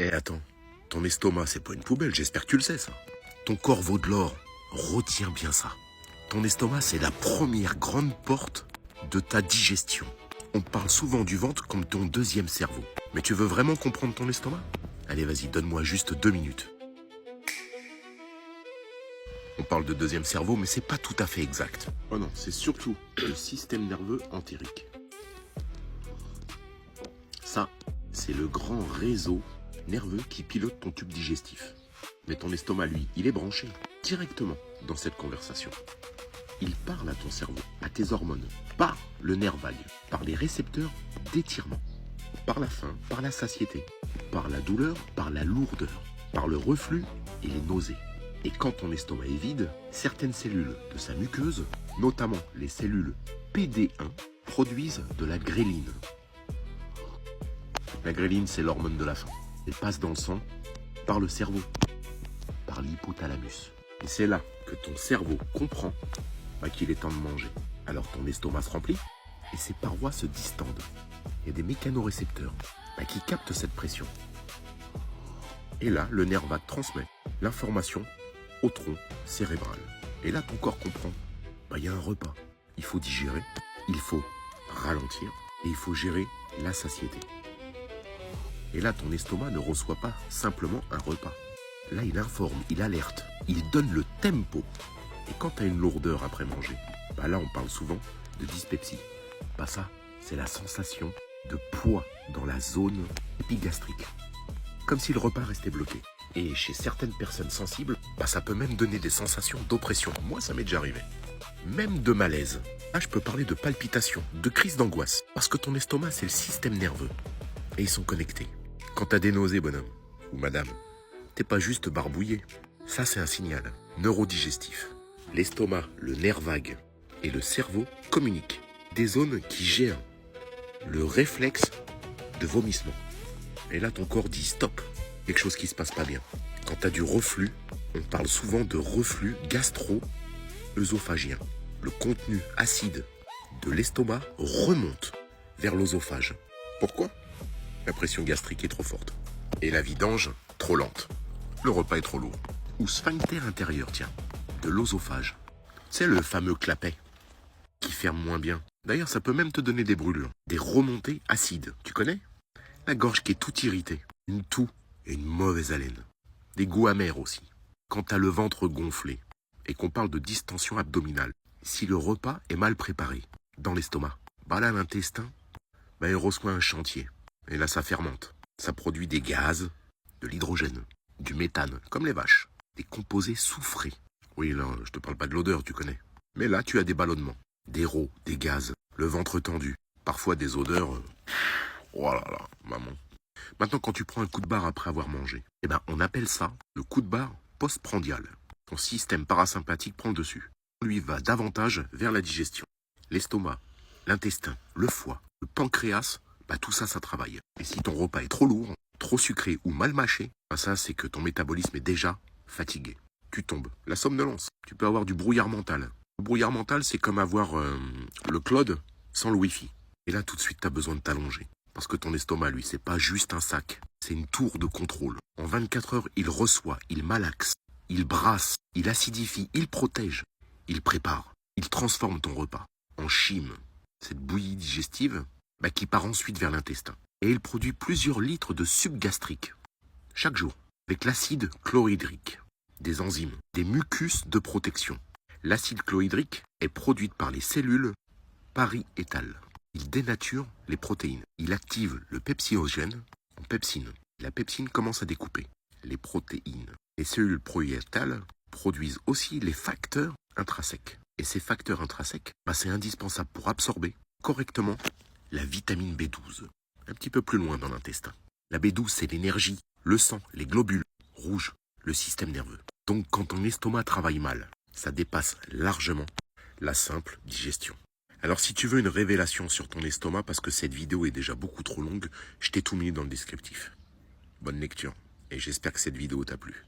Eh attends, ton estomac c'est pas une poubelle, j'espère que tu le sais ça. Ton corps vaut de l'or, retiens bien ça. Ton estomac c'est la première grande porte de ta digestion. On parle souvent du ventre comme ton deuxième cerveau. Mais tu veux vraiment comprendre ton estomac? Allez vas-y, donne-moi juste 2 minutes. On parle de deuxième cerveau, mais c'est pas tout à fait exact. Oh non, c'est surtout le système nerveux entérique. Ça, c'est le grand réseau nerveux qui pilote ton tube digestif. Mais ton estomac, lui, il est branché directement dans cette conversation. Il parle à ton cerveau, à tes hormones, par le nerf vague, par les récepteurs d'étirement, par la faim, par la satiété, par la douleur, par la lourdeur, par le reflux et les nausées. Et quand ton estomac est vide, certaines cellules de sa muqueuse, notamment les cellules PD1, produisent de la gréline. La gréline, c'est l'hormone de la faim. Elle passe dans le sang par le cerveau, par l'hypothalamus. Et c'est là que ton cerveau comprend qu'il est temps de manger. Alors ton estomac se remplit et ses parois se distendent. Il y a des mécanorécepteurs qui captent cette pression. Et là, le nerf vague transmet l'information au tronc cérébral. Et là, ton corps comprend. Il y a un repas. Il faut digérer, il faut ralentir et il faut gérer la satiété. Et là, ton estomac ne reçoit pas simplement un repas. Là, il informe, il alerte, il donne le tempo. Et quand tu as une lourdeur après manger, là, on parle souvent de dyspepsie. Ça, c'est la sensation de poids dans la zone épigastrique. Comme si le repas restait bloqué. Et chez certaines personnes sensibles, ça peut même donner des sensations d'oppression. Moi, ça m'est déjà arrivé. Même de malaise. Là, je peux parler de palpitations, de crise d'angoisse. Parce que ton estomac, c'est le système nerveux. Et ils sont connectés. Quand t'as des nausées, bonhomme, ou madame, t'es pas juste barbouillé. Ça, c'est un signal neurodigestif. L'estomac, le nerf vague et le cerveau communiquent. Des zones qui gèrent le réflexe de vomissement. Et là, ton corps dit stop. Quelque chose qui se passe pas bien. Quand t'as du reflux, on parle souvent de reflux gastro-œsophagien. Le contenu acide de l'estomac remonte vers l'œsophage. Pourquoi? La pression gastrique est trop forte. Et la vidange, trop lente. Le repas est trop lourd. Ou sphincter intérieur, tiens, de l'œsophage. C'est le fameux clapet qui ferme moins bien. D'ailleurs, ça peut même te donner des brûlures, des remontées acides. Tu connais? La gorge qui est toute irritée, une toux et une mauvaise haleine. Des goûts amers aussi. Quand t'as le ventre gonflé et qu'on parle de distension abdominale, si le repas est mal préparé dans l'estomac, là, l'intestin, il reçoit un chantier. Et là, ça fermente. Ça produit des gaz, de l'hydrogène, du méthane, comme les vaches. Des composés soufrés. Oui, là, je te parle pas de l'odeur, tu connais. Mais là, tu as des ballonnements, des rots, des gaz, le ventre tendu. Parfois des odeurs... Oh là là, maman. Maintenant, quand tu prends un coup de barre après avoir mangé, on appelle ça le coup de barre postprandial. Ton système parasympathique prend le dessus. Lui va davantage vers la digestion. L'estomac, l'intestin, le foie, le pancréas, tout ça, ça travaille. Et si ton repas est trop lourd, trop sucré ou mal mâché, ça, c'est que ton métabolisme est déjà fatigué. Tu tombes. La somnolence. Tu peux avoir du brouillard mental. Le brouillard mental, c'est comme avoir le cloud sans le wifi. Et là, tout de suite, tu as besoin de t'allonger. Parce que ton estomac, lui, c'est pas juste un sac. C'est une tour de contrôle. En 24 heures, il reçoit, il malaxe, il brasse, il acidifie, il protège, il prépare, il transforme ton repas en chyme. Cette bouillie digestive qui part ensuite vers l'intestin. Et il produit plusieurs litres de suc gastrique chaque jour, avec l'acide chlorhydrique, des enzymes, des mucus de protection. L'acide chlorhydrique est produit par les cellules pariétales. Il dénature les protéines. Il active le pepsinogène en pepsine. La pepsine commence à découper les protéines. Les cellules pariétales produisent aussi les facteurs intrinsèques. Et ces facteurs intrinsèques, c'est indispensable pour absorber correctement la vitamine B12. Un petit peu plus loin dans l'intestin. La B12, c'est l'énergie, le sang, les globules rouges, le système nerveux. Donc quand ton estomac travaille mal, ça dépasse largement la simple digestion. Alors si tu veux une révélation sur ton estomac, parce que cette vidéo est déjà beaucoup trop longue, je t'ai tout mis dans le descriptif. Bonne lecture, et j'espère que cette vidéo t'a plu.